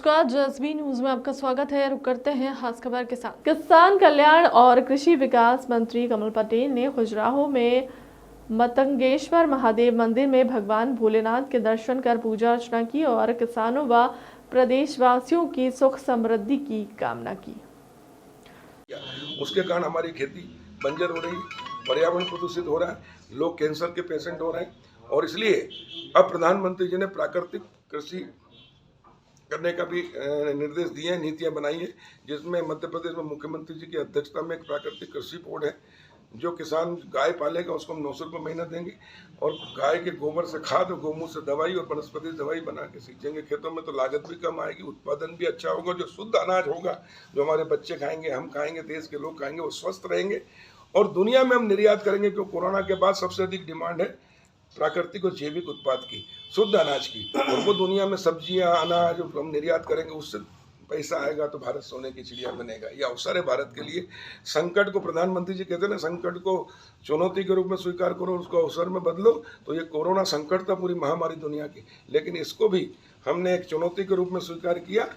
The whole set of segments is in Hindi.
नमस्कार, जज़्बी न्यूज में आपका स्वागत है। रुक करते हैं खास खबर के साथ। किसान कल्याण और कृषि विकास मंत्री कमल पटेल ने खजुराहो में मतंगेश्वर महादेव मंदिर में भगवान भोलेनाथ के दर्शन कर पूजा अर्चना की और किसानों व प्रदेशवासियों की सुख समृद्धि की कामना की। उसके कारण हमारी खेती बंजर हो रही, पर्यावरण प्रदूषित हो रहा है, लोग कैंसर के पेशेंट हो रहे हैं और इसलिए अब प्रधानमंत्री जी ने प्राकृतिक कृषि करने का भी निर्देश दिए हैं, नीतियां बनाई है, जिसमें मध्य प्रदेश में मुख्यमंत्री जी की अध्यक्षता में एक प्राकृतिक कृषि बोर्ड है। जो किसान गाय पालेगा उसको हम 900 रुपये महीना देंगे और गाय के गोबर से खाद और गोमूत्र से दवाई और वनस्पति दवाई बना के सींचेंगे खेतों में, तो लागत भी कम आएगी, उत्पादन भी अच्छा होगा, जो शुद्ध अनाज होगा जो हमारे बच्चे खाएंगे, हम खाएंगे, देश के लोग खाएंगे, वो स्वस्थ रहेंगे और दुनिया में हम निर्यात करेंगे। क्योंकि कोरोना के बाद सबसे अधिक डिमांड है प्राकृतिक और जैविक उत्पाद की, शुद्ध अनाज की, और वो दुनिया में सब्जियां अनाज हम निर्यात करेंगे, उससे पैसा आएगा तो भारत सोने की चिड़िया बनेगा। ये अवसर है भारत के लिए। संकट को प्रधानमंत्री जी कहते हैं ना, संकट को चुनौती के रूप में स्वीकार करो, उसको अवसर में बदलो। तो ये कोरोना संकट था पूरी महामारी दुनिया की, लेकिन इसको भी हमने एक चुनौती के रूप में स्वीकार किया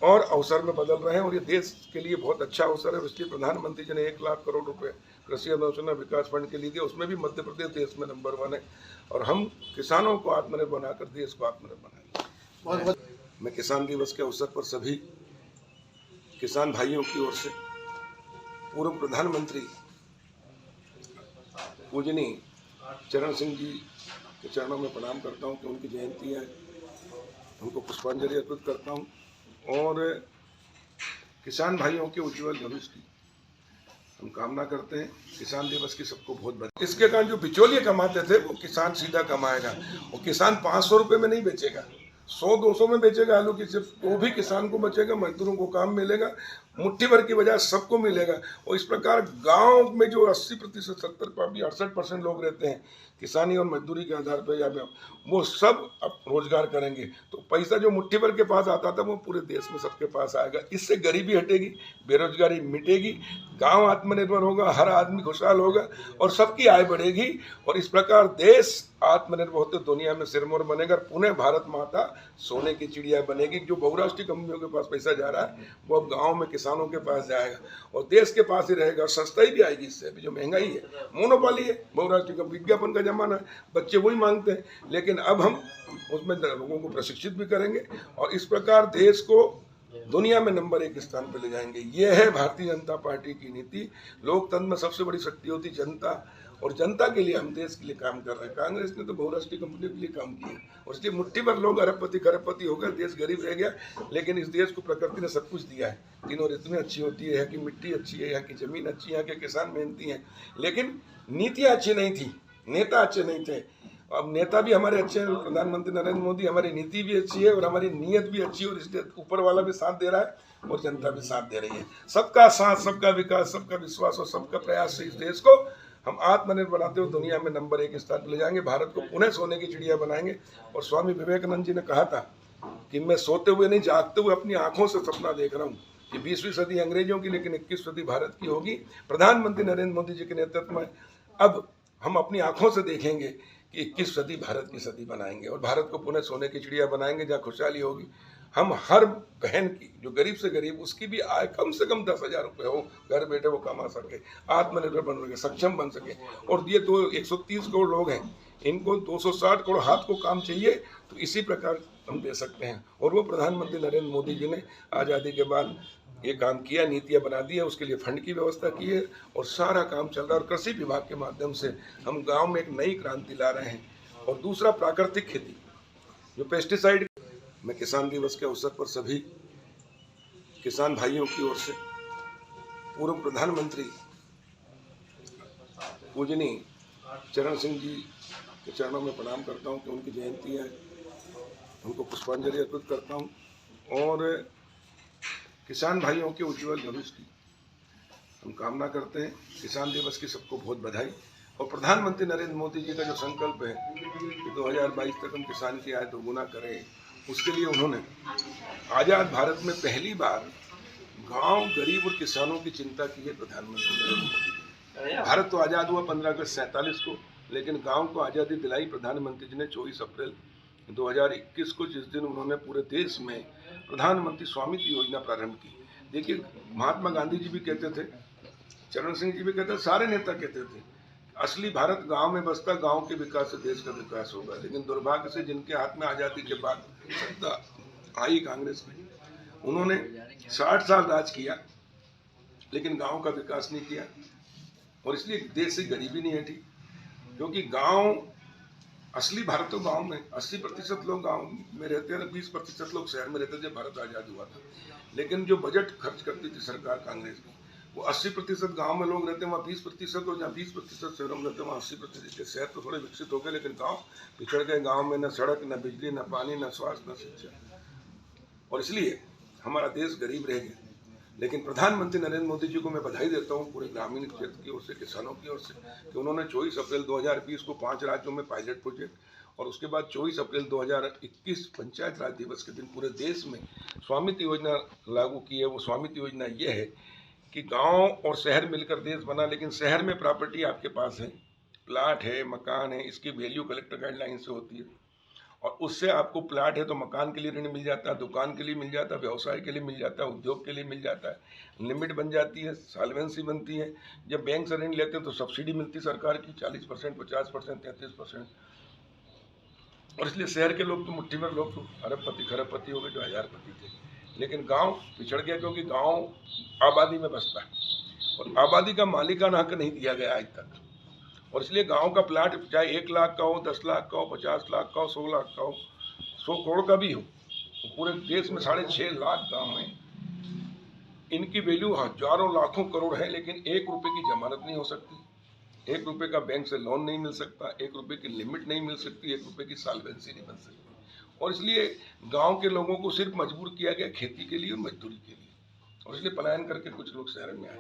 और अवसर में बदल रहे हैं और ये देश के लिए बहुत अच्छा अवसर है। इसलिए प्रधानमंत्री जी ने 1 लाख करोड़ रुपए कृषि अवसंरचना विकास फंड के लिए दिए, उसमें भी मध्य प्रदेश देश में नंबर 1 है और हम किसानों को आत्मनिर्भर बनाकर देश को आत्मनिर्भर बनाएंगे। मैं किसान दिवस के अवसर पर सभी किसान भाइयों की ओर से पूर्व प्रधानमंत्री पूजनीय चरण सिंह जी के चरणों में प्रणाम करता हूं कि उनकी जयंती है, उनको पुष्पांजलि अर्पित करता हूं और किसान भाइयों के उज्जवल भविष्य की हम कामना करते हैं। किसान दिवस की सबको बहुत बधाई। इसके कारण जो बिचौलिए कमाते थे वो किसान सीधा कमाएगा, वो किसान 500 रुपये में नहीं बेचेगा, 100-200 में बेचेगा आलू की चिप्स, तो भी किसान को बचेगा, मजदूरों को काम मिलेगा, मुट्ठी भर की बजाय सबको मिलेगा। और इस प्रकार गांव में जो 80%, 70%, 68% लोग रहते हैं किसानी और मजदूरी के आधार पर, या वो सब अब रोजगार करेंगे, तो पैसा जो मुट्ठी भर के पास आता था वो पूरे देश में सबके पास आएगा। इससे गरीबी हटेगी, बेरोजगारी मिटेगी, गांव आत्मनिर्भर होगा, हर आदमी खुशहाल होगा और सबकी आय बढ़ेगी और इस प्रकार देश आत्मनिर्भर होते दुनिया में सिरमौर बनेगा। पुनः भारत माता सोने की चिड़िया बनेगी। जो बहुराष्ट्रीय कंपनियों के पास पैसा जा रहा है वो अब गांव में किसानों के पास जाएगा और देश के पास ही रहेगा और सस्ताई भी आएगी। इससे अभी जो महंगाई है, मोनोपोली है, बहुराष्ट्रीय विज्ञापन का जमाना है, बच्चे वही मांगते हैं, लेकिन अब हम उसमें लोगों को प्रशिक्षित भी करेंगे और इस प्रकार देश को दुनिया में नंबर 1 स्थान पर ले जाएंगे। ये है भारतीय जनता पार्टी की नीति। लोकतंत्र में सबसे बड़ी शक्ति होती जनता और जनता के लिए हम देश के लिए काम कर रहे हैं। कांग्रेस ने तो बहुराष्ट्रीय कंपनियों के लिए काम किया और इसलिए मुट्ठी भर लोग अरबपति खरबपति हो गए, देश गरीब रह गया। लेकिन इस देश को प्रकृति ने सब कुछ दिया है, तीनों ऋतुएं अच्छी होती है, यहाँ की मिट्टी अच्छी है, यहाँ की जमीन अच्छी है, यहाँ के किसान मेहनती हैं, लेकिन नीतियाँ अच्छी नहीं थी, नेता अच्छे नहीं थे। अब नेता भी हमारे अच्छे हैं, प्रधानमंत्री नरेंद्र मोदी, हमारी नीति भी अच्छी है और हमारी नीयत भी अच्छी है और इसलिए ऊपर वाला भी साथ दे रहा है और जनता भी साथ दे रही है। सबका साथ, सबका विकास, सबका विश्वास और सबका प्रयास से इस देश को हम आत्मनिर्भर बनाते हुए दुनिया में नंबर 1 स्थान पर ले जाएंगे, भारत को पुनः सोने की चिड़िया बनाएंगे। और स्वामी विवेकानंद जी ने कहा था कि मैं सोते हुए नहीं, जागते हुए अपनी आंखों से सपना देख रहा हूँ कि 20वीं सदी अंग्रेजों की, लेकिन 21वीं सदी भारत की होगी। प्रधानमंत्री नरेंद्र मोदी जी के नेतृत्व में अब हम अपनी आंखों से देखेंगे कि 21वीं सदी भारत की सदी बनाएंगे और भारत को पुनः सोने की चिड़िया बनाएंगे, जहाँ खुशहाली होगी। हम हर बहन की, जो गरीब से गरीब, उसकी भी आय कम से कम 10,000 रुपये हो, घर बैठे वो कमा सके, आत्मनिर्भर बन सके, सक्षम बन सके। और ये तो 130 करोड़ लोग हैं, इनको 260 करोड़ हाथ को काम चाहिए, तो इसी प्रकार हम दे सकते हैं। और वो प्रधानमंत्री नरेंद्र मोदी जी ने आज़ादी के बाद ये काम किया, नीतियाँ बना दी है, उसके लिए फंड की व्यवस्था की है और सारा काम चल रहा है। और कृषि विभाग के माध्यम से हम गाँव में एक नई क्रांति ला रहे हैं। और दूसरा, प्राकृतिक खेती, जो पेस्टिसाइड। मैं किसान दिवस के अवसर पर सभी किसान भाइयों की ओर से पूर्व प्रधानमंत्री पूजनीय चरण सिंह जी के चरणों में प्रणाम करता हूं कि उनकी जयंती है, उनको पुष्पांजलि अर्पित करता हूं और किसान भाइयों के उज्जवल भविष्य की हम कामना करते हैं। किसान दिवस की सबको बहुत बधाई। और प्रधानमंत्री नरेंद्र मोदी जी का जो संकल्प है कि 2022 तक हम किसान की आय दोगुना करें, उसके लिए उन्होंने आज़ाद भारत में पहली बार गांव, गरीब और किसानों की चिंता की है प्रधानमंत्री नरेंद्र मोदी जी। भारत तो आज़ाद हुआ 15 अगस्त 47 को, लेकिन गांव को आज़ादी दिलाई प्रधानमंत्री जी ने 24 अप्रैल 2021 को, जिस दिन उन्होंने पूरे देश में प्रधानमंत्री स्वामित्व योजना प्रारंभ की। देखिए, महात्मा गांधी जी भी कहते थे, चरण सिंह जी भी कहते थे, सारे नेता कहते थे, असली भारत गांव में बसता, गांव के विकास से देश का विकास होगा। लेकिन दुर्भाग्य से जिनके हाथ में आजादी के बाद सत्ता आई कांग्रेस की, उन्होंने 60 साल राज किया लेकिन गांव का विकास नहीं किया, और इसलिए देश से गरीबी नहीं हटी। क्योंकि गांव, असली भारत तो गांव में, 80% लोग गांव में रहते हैं, 20% लोग शहर में रहते थे जब भारत आजाद हुआ था। लेकिन जो बजट खर्च करती थी सरकार कांग्रेस की, वो 80% गांव में लोग रहते हैं, वहाँ 20%, और जहाँ 20% शहरों में रहते हैं वहाँ 80%। शहर तो थोड़े विकसित हो गए लेकिन गाँव पिछड़ गए। गाँव में न सड़क, न बिजली, न पानी, न स्वास्थ्य, न शिक्षा, और इसलिए हमारा देश गरीब रह गया। लेकिन प्रधानमंत्री नरेंद्र मोदी जी को मैं बधाई देता हूँ पूरे ग्रामीण क्षेत्र की ओर से, किसानों की ओर से, कि उन्होंने 24 अप्रैल 2020 को 5 राज्यों में पायलट प्रोजेक्ट, और उसके बाद 24 अप्रैल 2021 पंचायत राज दिवस के दिन पूरे देश में स्वामित्व योजना लागू की है। वो स्वामित्व योजना ये है कि गांव और शहर मिलकर देश बना। लेकिन शहर में प्रॉपर्टी आपके पास है, प्लाट है, मकान है, इसकी वैल्यू कलेक्टर गाइडलाइन से होती है, और उससे आपको प्लाट है तो मकान के लिए ऋण मिल जाता है, दुकान के लिए मिल जाता है, व्यवसाय के लिए मिल जाता है, उद्योग के लिए मिल जाता है, लिमिट बन जाती है, सॉल्वेंसी बनती है। जब बैंक से ऋण लेते हैं तो सब्सिडी मिलती है सरकार की 40%, 50%, 33%। और इसलिए शहर के लोग तो मुट्ठी भर लोग तो अरबपति खरबपति हो गए जो हजारपति थे। लेकिन गांव पिछड़ गया क्योंकि गांव आबादी में बसता है और आबादी का मालिकाना हक नहीं दिया गया आज तक। और इसलिए गांव का प्लाट चाहे 1 लाख का हो, 10 लाख का हो, 50 लाख का हो, 100 लाख का हो, 100 करोड़ का भी हो, तो पूरे देश में 6.5 लाख गांव हैं। इनकी वैल्यू हजारों लाखों करोड़ है, लेकिन 1 रुपए की जमानत नहीं हो सकती, 1 रुपए का बैंक से लोन नहीं मिल सकता, 1 रुपए की लिमिट नहीं मिल सकती, 1 रुपए की सॉल्वेंसी नहीं बन सकती। और इसलिए गांव के लोगों को सिर्फ मजबूर किया गया खेती के लिए और मजदूरी के लिए, और इसलिए पलायन करके कुछ लोग शहर में आए।